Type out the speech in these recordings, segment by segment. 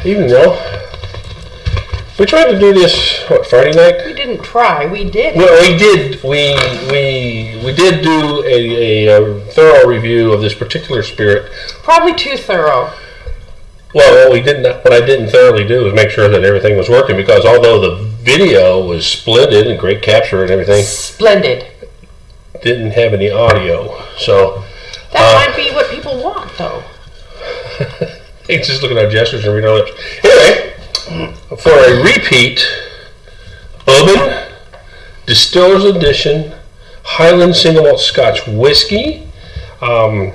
Evening, y'all. We tried to do this, Friday night? We didn't try, we did. Well, we did. We did do a thorough review of this particular spirit. Probably too thorough. Well, what I didn't thoroughly do was make sure that everything was working, because although the video was splendid and great capture and everything, splendid, didn't have any audio. So that might be what people want, though. It's just look at our gestures and read our lips. Anyway, for a repeat, Oban, Distillers Edition, Highland Single Malt Scotch Whisky. I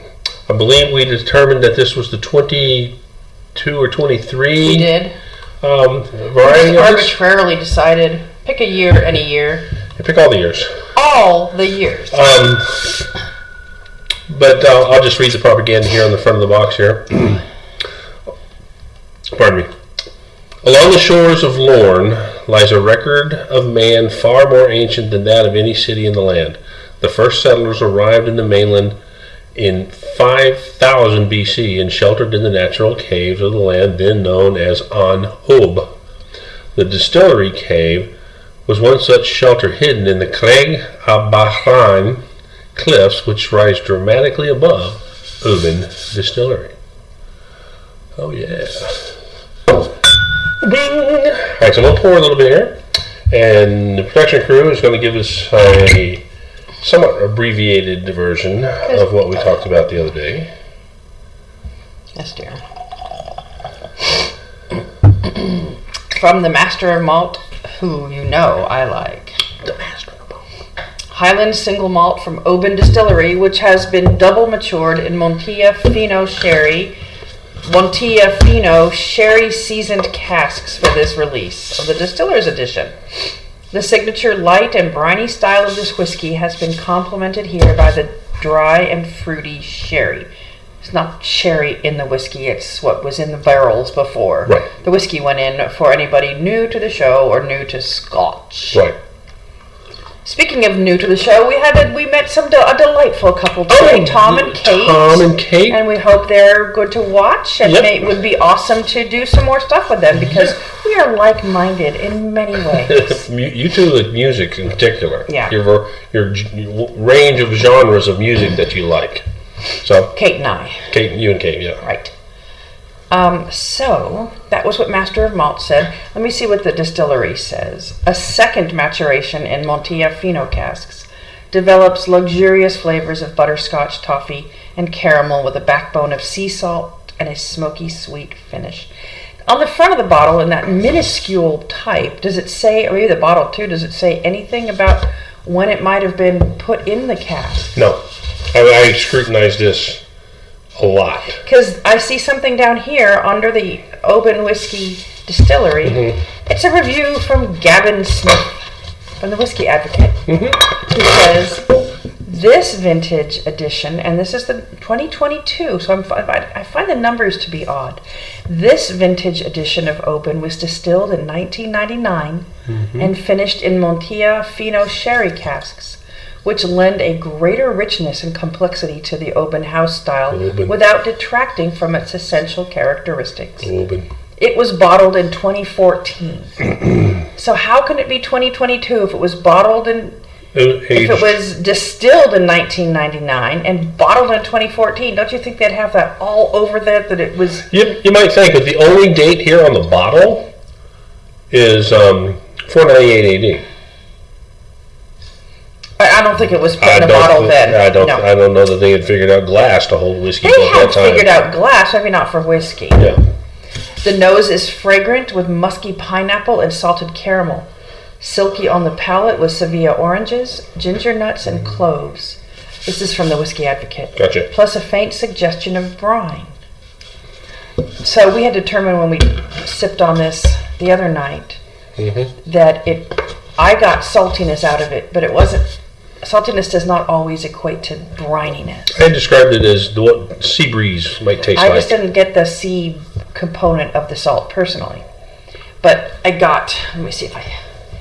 believe we determined that this was the 22 or 23. We did. Variety. Arbitrarily decided. Pick a year, any year. You pick all the years. All the years. But I'll just read the propaganda here on the front of the box here. Pardon me. Along the shores of Lorne lies a record of man far more ancient than that of any city in the land. The first settlers arrived in the mainland in 5000 BC and sheltered in the natural caves of the land then known as An Hob. The distillery cave was one such shelter hidden in the Craig Abahran cliffs, which rise dramatically above Oban Distillery. Oh yeah. Ding! Alright, so we'll pour a little bit here, and the production crew is going to give us a somewhat abbreviated version of what we talked about the other day. Yes, dear. From the Master of Malt, who you know I like. The Master of Malt. Highland Single Malt from Oban Distillery, which has been double matured in Montilla Fino Sherry seasoned casks for this release of the Distillers Edition. The signature light and briny style of this whiskey has been complemented here by the dry and fruity sherry. It's not sherry in the whiskey, it's what was in the barrels before. Right. The whiskey went in for anybody new to the show or new to Scotch. Right. Speaking of new to the show, we met a delightful couple today, Tom and Kate. Tom and Kate. And we hope they're good to watch, and it would be awesome to do some more stuff with them, because we are like-minded in many ways. You two like music in particular. Yeah. Your range of genres of music that you like. So Kate and I. You and Kate, yeah. Right. So, that was what Master of Malt said. Let me see what the distillery says. A second maturation in Montilla Fino casks develops luxurious flavors of butterscotch, toffee, and caramel with a backbone of sea salt and a smoky, sweet finish. On the front of the bottle, in that minuscule type, does it say, or maybe the bottle too, does it say anything about when it might have been put in the cask? No. I scrutinized this a lot. Because I see something down here under the Oban Whiskey Distillery. Mm-hmm. It's a review from Gavin Smith from the Whiskey Advocate, who says, this vintage edition, and this is the 2022, so I find the numbers to be odd. This vintage edition of Oban was distilled in 1999 and finished in Montilla Fino sherry casks, which lend a greater richness and complexity to the Oban house style without detracting from its essential characteristics. Oban. It was bottled in 2014. So how can it be 2022 if it was bottled in... If it was distilled in 1999 and bottled in 2014, don't you think they'd have that all over there, that it was... You might think, but the only date here on the bottle is 498 AD. I don't think it was put in a bottle then. I don't know that they had figured out glass to hold whiskey at that time. They had figured out glass, maybe not for whiskey. Yeah. The nose is fragrant with musky pineapple and salted caramel. Silky on the palate with Sevilla oranges, ginger nuts, and cloves. This is from the Whiskey Advocate. Gotcha. Plus a faint suggestion of brine. So we had determined when we sipped on this the other night that I got saltiness out of it, but it wasn't. Saltiness does not always equate to brininess. I described it as what sea breeze might taste like. I just didn't get the sea component of the salt personally. But I got, let me see if I,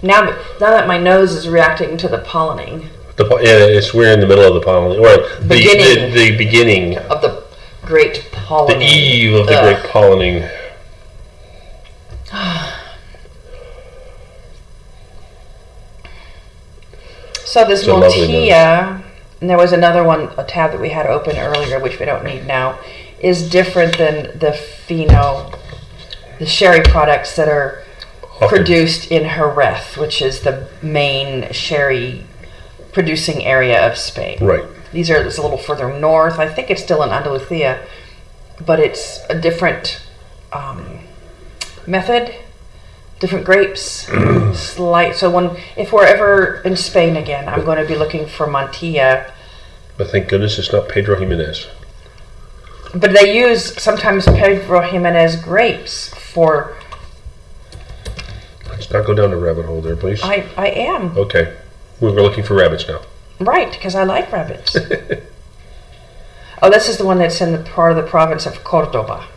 now that my nose is reacting to the pollinating. We're in the middle of the pollinating, or the beginning of the great pollinating. The eve of the great pollinating. So this It's a lovely Maltia, and there was another one, a tab that we had open earlier, which we don't need now, is different than the Fino, the sherry products that are produced in Jerez, which is the main sherry producing area of Spain. Right. These are just a little further north. I think it's still in Andalusia, but it's a different method, different grapes, slight. So if we're ever in Spain again, I'm going to be looking for Montilla. But thank goodness it's not Pedro Jimenez. But they use sometimes Pedro Jimenez grapes for. Let's not go down the rabbit hole there, please. I am. Okay. We're looking for rabbits now. Right, because I like rabbits. Oh, this is the one that's in the part of the province of Cordoba.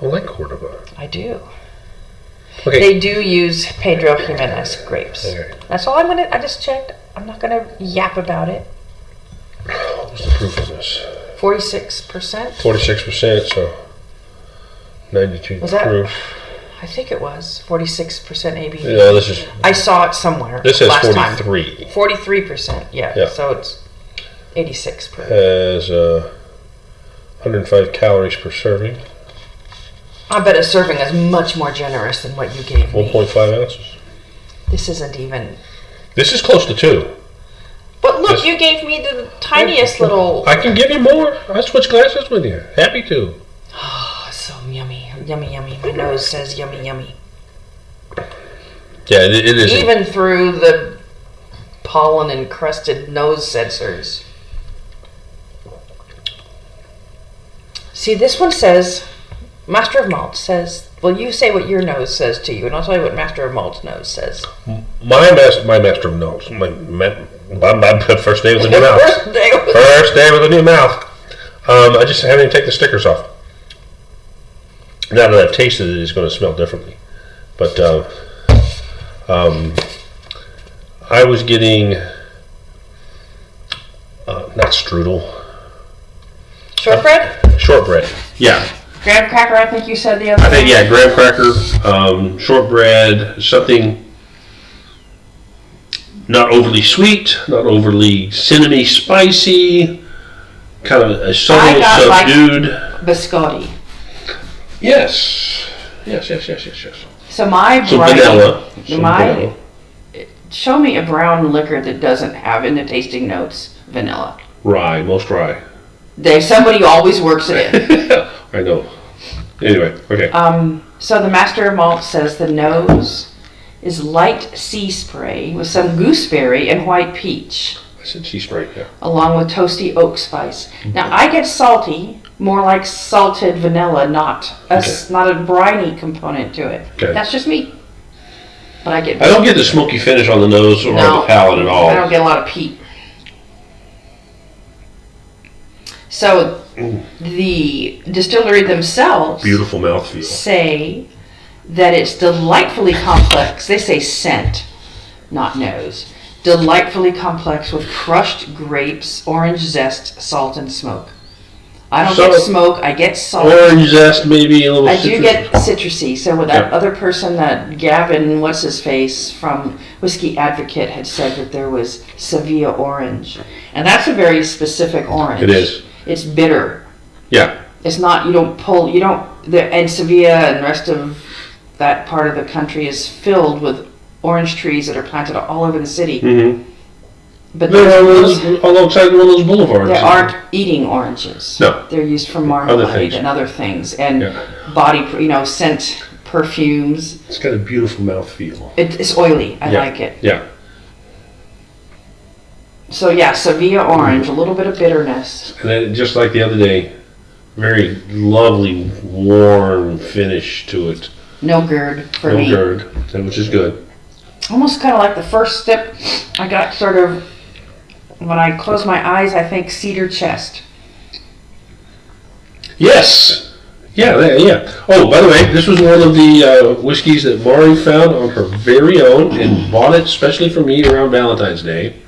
I like Cordoba. I do. Okay. They do use Pedro Jimenez grapes. Okay. That's all I just checked. I'm not gonna yap about it. What was the proof of this? 46%. 46%, so 92 Was that? proof. I think it was 46% ABV. No, this is. I saw it somewhere. This has last 43. Time. 43%. Yeah. So it's 86 proof. Has 105 calories per serving. I bet a serving is much more generous than what you gave me. 1.5 ounces. This isn't even. This is close to 2. But look, you gave me the tiniest little. I can give you more. I switch glasses with you. Happy to. Oh, so yummy. Yummy, yummy. My nose says yummy, yummy. Yeah, it is. Even through the pollen encrusted nose sensors. See, this one says, Master of Malt says, well, you say what your nose says to you, and I'll tell you what Master of Malt's nose says. My Master of Notes. My first day with a new mouth. First day with a new mouth. I just haven't even taken the stickers off. Now that I've tasted it, it's going to smell differently. But I was getting not strudel. Shortbread? Shortbread. Yeah. Graham cracker, I think you said the other I think, day. yeah, graham cracker, shortbread, something not overly sweet, not overly cinnamony spicy, kind of a subtle, subdued. Like biscotti. Yes. So my Some vanilla. Show me a brown liquor that doesn't have in the tasting notes vanilla. Rye, most rye. Somebody always works it in. I know. Anyway, okay. So the Master of Malt says the nose is light sea spray with some gooseberry and white peach. I said sea spray, yeah. Along with toasty oak spice. Now I get salty, more like salted vanilla, not a briny component to it. Okay. That's just me. But I don't get the smoky finish on the nose or on the palate at all. I don't get a lot of peat. So the distillery themselves beautiful mouthfeel. Say that it's delightfully complex. They say scent, not nose. Delightfully complex with crushed grapes, orange zest, salt, and smoke. I don't get smoke, I get salt. Orange zest, maybe a little I do get citrusy. So with that other person, that Gavin, what's his face, from Whiskey Advocate, had said that there was Sevilla orange. And that's a very specific orange. It is. It's bitter. Yeah. It's not, and Sevilla and the rest of that part of the country is filled with orange trees that are planted all over the city. Mm-hmm. But they're alongside one of those boulevards. They aren't eating oranges. No. They're used for marmalade and other things. And body, scent, perfumes. It's got a beautiful mouthfeel. It's oily. I like it. Yeah. So Sevilla orange, a little bit of bitterness. And then just like the other day, very lovely, warm finish to it. No GERD for me. No GERD, which is good. Almost kind of like the first sip, I got sort of, when I close my eyes, I think cedar chest. Yes. Yeah. Oh, by the way, this was one of the whiskeys that Maury found on her very own and bought it especially for me around Valentine's Day,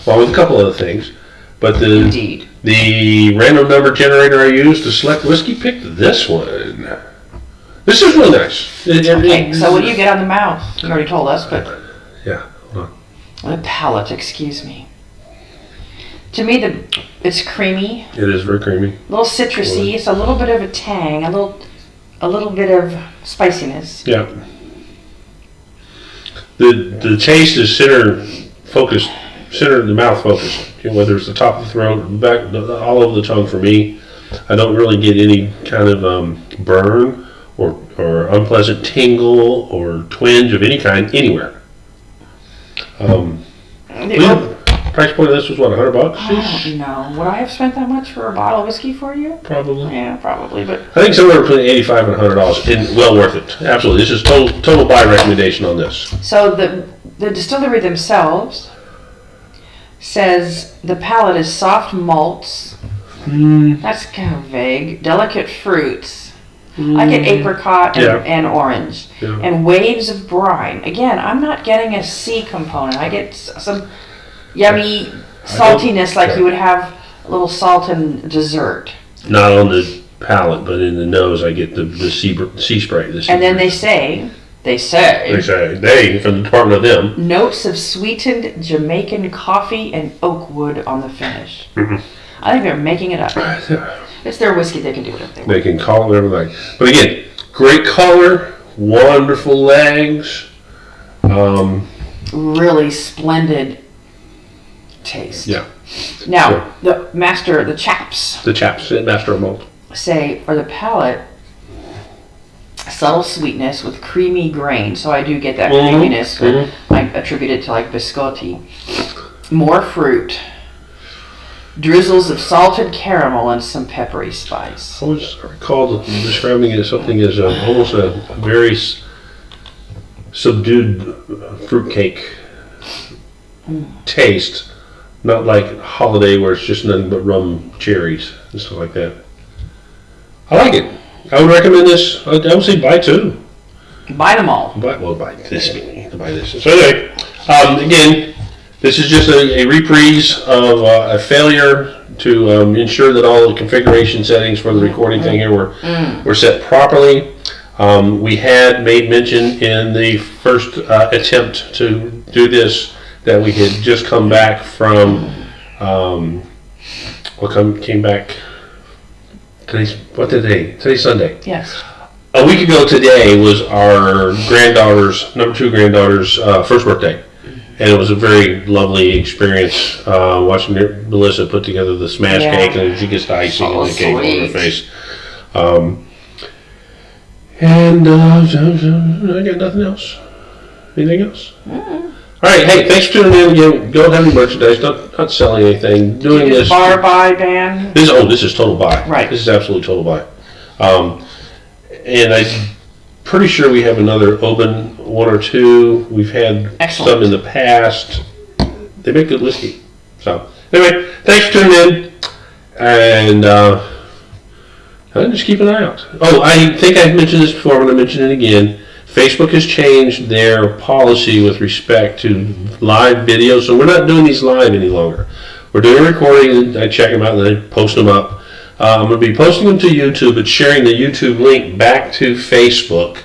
along with a couple other things. But the random number generator I used to select whiskey picked this one. This is really nice. Okay, so what do you get on the mouth? You already told us, but... Yeah, hold on. The palate, excuse me. To me, it's creamy. It is very creamy. A little citrusy. It's a little bit of a tang. A little bit of spiciness. Yeah. The taste is center of the mouth focused. Whether it's the top of the throat, back, all over the tongue for me. I don't really get any kind of burn or unpleasant tingle or twinge of any kind anywhere. Price point of this was what, $100? I don't know. Would I have spent that much for a bottle of whiskey for you? Probably. Yeah, probably. But I think somewhere between $85 and $100, and well worth it. Absolutely. This is total buy recommendation on this. So the distillery themselves says the palate is soft malts. That's kind of vague. Delicate fruits. I get apricot and orange. Yeah. And waves of brine. Again, I'm not getting a C component. I get some yummy saltiness like you would have a little salt in dessert. Not on the palate, but in the nose I get the sea spray. And then they say from the department of them, notes of sweetened Jamaican coffee and oak wood on the finish. Mm-hmm. I think they're making it up. It's their whiskey. They can do whatever they want. They can call it whatever they like. But again, great color, wonderful legs. Really splendid taste. Yeah. Now, the chaps. The chaps, master of malt. Say, for the palate, subtle sweetness with creamy grain. So I do get that creaminess. I attribute it to like biscotti. More fruit. Drizzles of salted caramel and some peppery spice. I recall describing it as something as almost a very subdued fruitcake taste. Not like holiday where it's just nothing but rum cherries and stuff like that. I like it. I would recommend this. I would say buy two. Buy them all. Buy this. So anyway, again, this is just a reprise of a failure to ensure that all the configuration settings for the recording thing here were set properly. We had made mention in the first attempt to do this that we had just come back from came back today's Sunday. Yes. A week ago today was our number 2 granddaughter's first birthday. And it was a very lovely experience watching Melissa put together the smash cake, and she gets the icing on the cake on her face. And I got nothing else. Anything else? All right, hey, thanks for tuning in again. Don't have any merchandise, not selling anything. Doing this bar buy ban. This is total buy. Right. This is absolutely total buy. And I'm pretty sure we have another Oban 1 or 2. We've had some in the past. They make good whiskey. So anyway, thanks for tuning in, and just keep an eye out. Oh, I think I've mentioned this before. I'm going to mention it again. Facebook has changed their policy with respect to live videos, so we're not doing these live any longer. We're doing a recording, and I check them out, and then I post them up. I'm going to be posting them to YouTube, but sharing the YouTube link back to Facebook.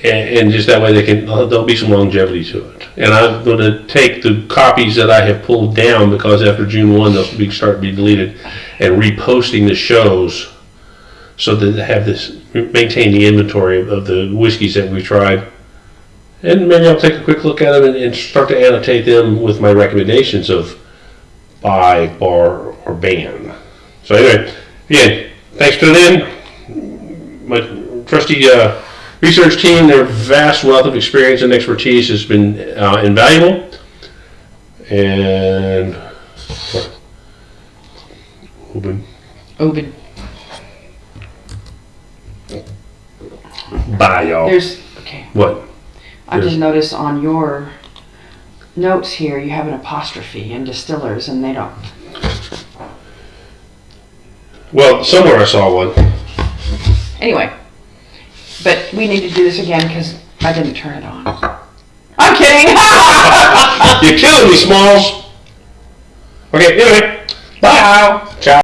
And just that way there'll be some longevity to it. And I'm going to take the copies that I have pulled down, because after June 1 they'll start to be deleted, and reposting the shows so that they have maintain the inventory of the whiskeys that we've tried. And maybe I'll take a quick look at them and start to annotate them with my recommendations of buy, bar, or ban. So anyway, again, thanks for tuning in. My trusty research team, their vast wealth of experience and expertise has been invaluable. And Oban. Bye, y'all. What? I just noticed on your notes here you have an apostrophe in Distillers, and they don't. Well, somewhere I saw one. Anyway, but we need to do this again because I didn't turn it on. I'm kidding. You're killing me, Smalls. Okay, anyway, bye. Ciao.